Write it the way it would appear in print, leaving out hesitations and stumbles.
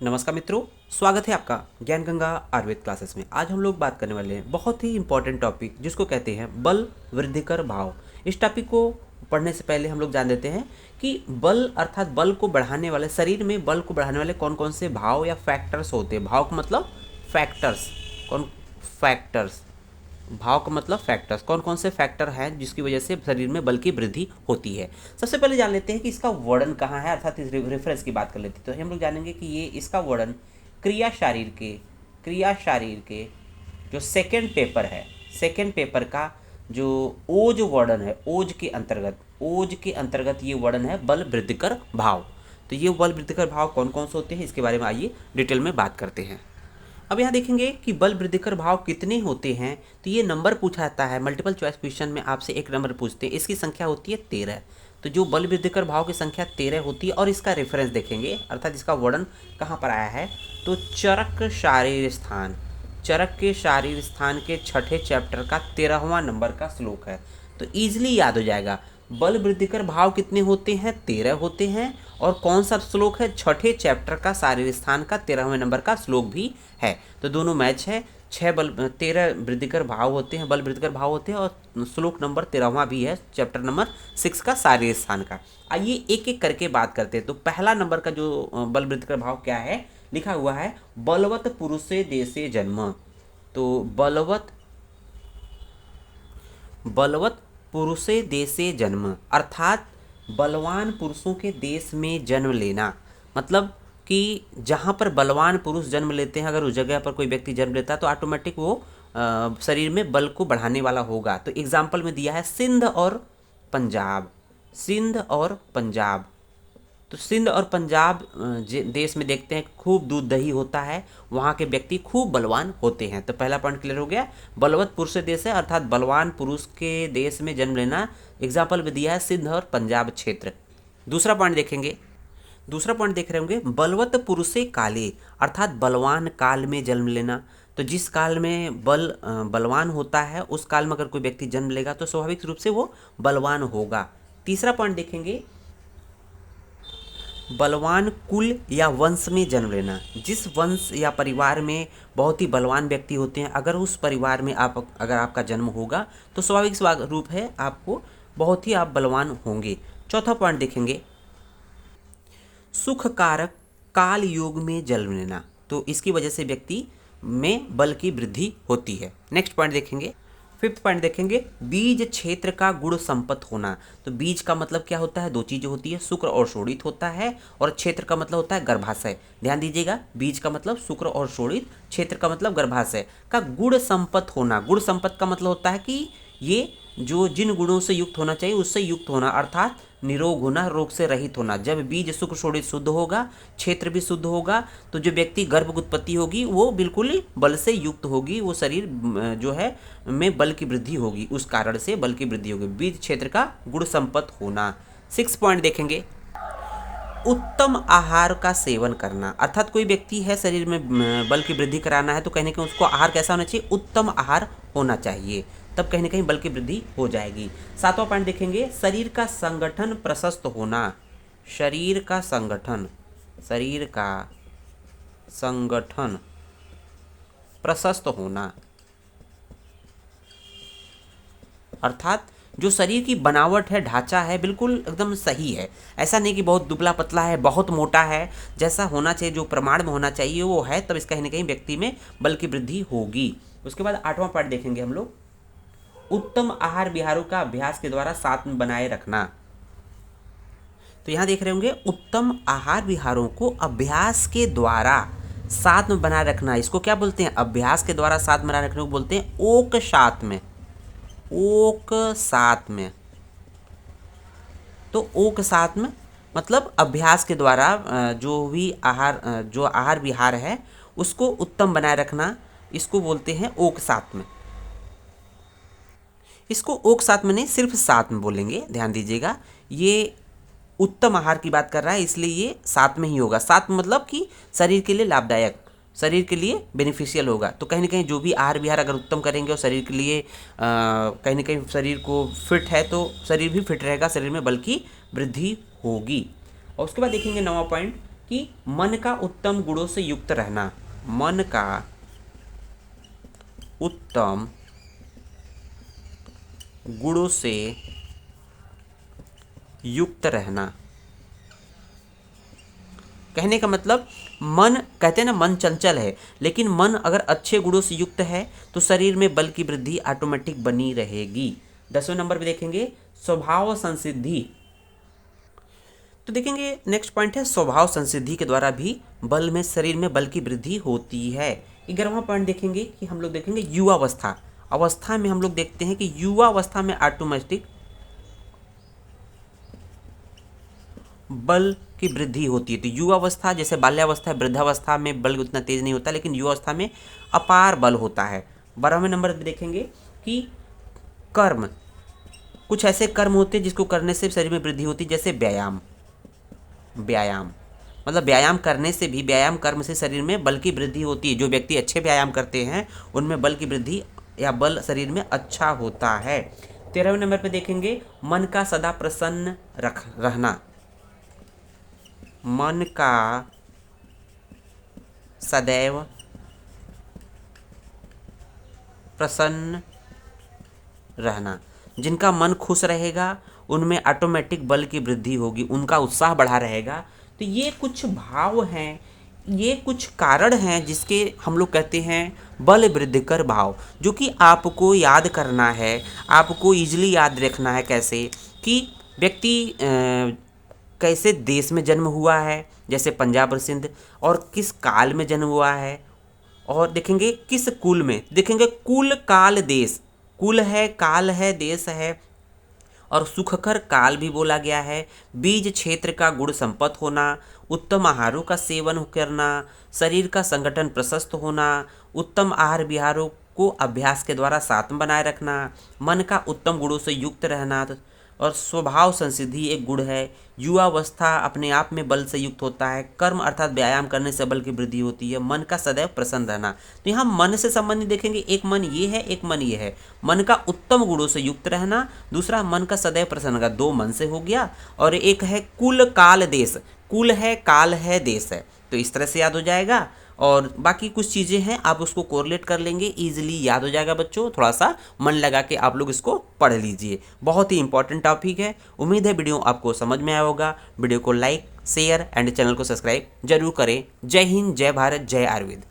नमस्कार मित्रों, स्वागत है आपका ज्ञान गंगा आयुर्वेद क्लासेस में। आज हम लोग बात करने वाले हैं बहुत ही इंपॉर्टेंट टॉपिक जिसको कहते हैं बल वृद्धिकर भाव। इस टॉपिक को पढ़ने से पहले हम लोग जान लेते हैं कि बल अर्थात बल को बढ़ाने वाले, शरीर में बल को बढ़ाने वाले कौन कौन से भाव या फैक्टर्स होते हैं। भाव का मतलब फैक्टर्स, कौन फैक्टर्स, भाव का मतलब फैक्टर्स, कौन कौन से फैक्टर हैं जिसकी वजह से शरीर में बल की वृद्धि होती है। सबसे पहले जान लेते हैं कि इसका वर्णन कहाँ है, अर्थात इस रेफरेंस की बात कर लेते हैं तो हम लोग जानेंगे कि ये इसका वर्णन क्रिया शारीर के जो सेकेंड पेपर का जो ओज वर्णन है, ओज के अंतर्गत ये वर्णन है बल वृद्धिकर भाव। तो ये बल वृद्धिकर भाव कौन कौन से होते हैं इसके बारे में आइए डिटेल में बात करते हैं। अब यहाँ देखेंगे कि बल वृद्धिकर भाव कितने होते हैं, तो ये नंबर पूछा जाता है। मल्टीपल चॉइस क्वेश्चन में आपसे एक नंबर पूछते हैं, इसकी संख्या होती है 13। तो जो बल वृद्धिकर भाव की संख्या 13 होती है और इसका रेफरेंस देखेंगे, अर्थात इसका वर्णन कहाँ पर आया है, तो चरक के शारीर स्थान के छठे चैप्टर का 13वां नंबर का श्लोक है। तो ईजिली याद हो जाएगा। बल वृद्धिकर भाव कितने होते हैं, 13 होते हैं। और कौन सा श्लोक है, छठे चैप्टर का शारीर स्थान का 13वें नंबर का श्लोक भी है। तो दोनों मैच है। 13 वृद्धिकर भाव होते हैं, बल वृद्धिकर भाव होते हैं, और श्लोक नंबर 13वां भी है, चैप्टर नंबर 6 का शारीर स्थान का। आइए एक एक करके बात करते हैं। तो पहला नंबर का जो बल वृद्धिकर भाव क्या है, लिखा हुआ है बलवत पुरुषे देशे जन्म। तो बलवत पुरुषे देशे जन्म अर्थात बलवान पुरुषों के देश में जन्म लेना। मतलब कि जहाँ पर बलवान पुरुष जन्म लेते हैं, अगर उस जगह पर कोई व्यक्ति जन्म लेता है तो ऑटोमेटिक वो शरीर में बल को बढ़ाने वाला होगा। तो एग्जाम्पल में दिया है सिंध और पंजाब। तो सिंध और पंजाब देश में देखते हैं खूब दूध दही होता है, वहाँ के व्यक्ति खूब बलवान होते हैं। तो पहला पॉइंट क्लियर हो गया। बलवत पुरुष देश है अर्थात बलवान पुरुष के देश में जन्म लेना। एग्जाम्पल में दिया है सिंध और पंजाब क्षेत्र। दूसरा पॉइंट देख रहे होंगे बलवत पुरुषे काले अर्थात बलवान काल में जन्म लेना। तो जिस काल में बलवान होता है उस काल में अगर कोई व्यक्ति जन्म लेगा तो स्वाभाविक रूप से वो बलवान होगा। तीसरा पॉइंट देखेंगे बलवान कुल या वंश में जन्म लेना। जिस वंश या परिवार में बहुत ही बलवान व्यक्ति होते हैं, अगर उस परिवार में अगर आपका जन्म होगा तो स्वाभाविक रूप है आपको बहुत ही आप बलवान होंगे। चौथा पॉइंट देखेंगे सुख कारक काल योग में जन्म लेना। तो इसकी वजह से व्यक्ति में बल की वृद्धि होती है। नेक्स्ट पॉइंट देखेंगे, फिफ्थ पॉइंट देखेंगे बीज क्षेत्र का गुण संपत्त होना। तो बीज का मतलब क्या होता है, दो चीजें होती है, शुक्र और शोणित होता है, और क्षेत्र का मतलब होता है गर्भाशय। ध्यान दीजिएगा, बीज का मतलब शुक्र और शोणित, क्षेत्र का मतलब गर्भाशय का गुण संपत्त होना। गुण संपत्त का मतलब होता है कि ये जो जिन गुणों से युक्त होना चाहिए उससे युक्त होना, अर्थात निरोग होना, रोग से रहित होना। जब बीज शुक्र शोणित शुद्ध होगा, क्षेत्र भी शुद्ध होगा, तो जो व्यक्ति गर्भ उत्पत्ति होगी वो बिल्कुल ही बल से युक्त होगी, वो शरीर जो है में बल की वृद्धि होगी, उस कारण से बल की वृद्धि होगी। बीज क्षेत्र का गुण संपत्त होना। 6 पॉइंट देखेंगे उत्तम आहार का सेवन करना। अर्थात कोई व्यक्ति है शरीर में बल की वृद्धि कराना है तो कहीं ना कहीं उसको आहार कैसा होना चाहिए, उत्तम आहार होना चाहिए, तब कहीं ना कहीं बल की वृद्धि हो जाएगी। 7वां पॉइंट देखेंगे शरीर का संगठन प्रशस्त होना। शरीर का संगठन प्रशस्त होना अर्थात जो शरीर की बनावट है, ढांचा है, बिल्कुल एकदम सही है। ऐसा नहीं कि बहुत दुबला पतला है, बहुत मोटा है, जैसा होना चाहिए, जो प्रमाण में होना चाहिए वो है, तब इसका कहीं ना कहीं व्यक्ति में बल की वृद्धि होगी। उसके बाद 8वां पॉइंट देखेंगे हम लोग उत्तम आहार विहारों का अभ्यास के द्वारा साथ में बनाए रखना। तो यहां देख रहे होंगे उत्तम आहार विहारों को अभ्यास के द्वारा साथ में बनाए रखना। इसको क्या बोलते हैं, अभ्यास के द्वारा साथ बनाए रखने को बोलते हैं ओक साथ में। तो ओक साथ में मतलब अभ्यास के द्वारा जो आहार विहार है उसको उत्तम बनाए रखना, इसको बोलते हैं ओक साथ में। इसको ओक साथ में नहीं, सिर्फ साथ में बोलेंगे। ध्यान दीजिएगा, ये उत्तम आहार की बात कर रहा है इसलिए ये साथ में ही होगा। साथ में मतलब कि शरीर के लिए लाभदायक, शरीर के लिए बेनिफिशियल होगा। तो कहीं ना कहीं जो भी आहार विहार अगर उत्तम करेंगे और शरीर के लिए कहीं ना कहीं शरीर को फिट है तो शरीर भी फिट रहेगा, शरीर में बल की वृद्धि होगी। और उसके बाद देखेंगे 9वां पॉइंट कि मन का उत्तम गुणों से युक्त रहना, मन का उत्तम गुणों से युक्त रहना। कहने का मतलब मन, कहते हैं ना मन चंचल है, लेकिन मन अगर अच्छे गुणों से युक्त है तो शरीर में बल की वृद्धि ऑटोमेटिक बनी रहेगी। 10वें नंबर पे देखेंगे स्वभाव संसिद्धि। तो देखेंगे नेक्स्ट पॉइंट है स्वभाव संसिद्धि के द्वारा भी बल में, शरीर में बल की वृद्धि होती है। 11वां पॉइंट देखेंगे कि हम लोग देखेंगे युवावस्था। अवस्था में हम लोग देखते हैं कि युवावस्था में ऑटोमेटिक बल की वृद्धि होती है। तो युवावस्था, जैसे बाल्यावस्था, वृद्धावस्था में बल उतना तेज नहीं होता, लेकिन युवावस्था में अपार बल होता है। 12वें नंबर पर देखेंगे कि कर्म, कुछ ऐसे कर्म होते हैं जिसको करने से शरीर में वृद्धि होती है, जैसे व्यायाम। व्यायाम मतलब व्यायाम करने से भी, व्यायाम कर्म से शरीर में बल की वृद्धि होती है। जो व्यक्ति अच्छे व्यायाम करते हैं उनमें बल की वृद्धि या बल शरीर में अच्छा होता है। 13वें नंबर पे देखेंगे मन का सदा प्रसन्न रहना। मन का सदैव प्रसन्न रहना। जिनका मन खुश रहेगा उनमें ऑटोमेटिक बल की वृद्धि होगी, उनका उत्साह बढ़ा रहेगा। तो ये कुछ भाव हैं, ये कुछ कारण हैं जिसके हम लोग कहते हैं बल वृद्धि कर भाव, जो कि आपको याद करना है, आपको इजीली याद रखना है। कैसे कि व्यक्ति कैसे देश में जन्म हुआ है, जैसे पंजाब और सिंध, और किस काल में जन्म हुआ है, और देखेंगे किस कुल में, देखेंगे कुल काल देश, कुल है, काल है, देश है, और सुखकर काल भी बोला गया है। बीज क्षेत्र का गुण संपत्त होना, उत्तम आहारों का सेवन करना, शरीर का संगठन प्रशस्त होना, उत्तम आहार विहारों को अभ्यास के द्वारा सात्व बनाए रखना, मन का उत्तम गुणों से युक्त रहना, और स्वभाव संसिद्धि एक गुण है। युवावस्था अपने आप में बल से युक्त होता है। कर्म अर्थात व्यायाम करने से बल की वृद्धि होती है। मन का सदैव प्रसन्न रहना, तो यहाँ मन से संबंधित देखेंगे, एक मन ये है, एक मन ये है। मन का उत्तम गुणों से युक्त रहना, दूसरा मन का सदैव प्रसन्न का, दो मन से हो गया। और एक है कुल काल देश, कुल है, काल है, देश है, तो इस तरह से याद हो जाएगा। और बाकी कुछ चीज़ें हैं, आप उसको कोरिलेट कर लेंगे, इजीली याद हो जाएगा बच्चों। थोड़ा सा मन लगा के आप लोग इसको पढ़ लीजिए, बहुत ही इंपॉर्टेंट टॉपिक है। उम्मीद है वीडियो आपको समझ में आया होगा। वीडियो को लाइक, शेयर एंड चैनल को सब्सक्राइब जरूर करें। जय हिंद, जय भारत, जय आयुर्वेद।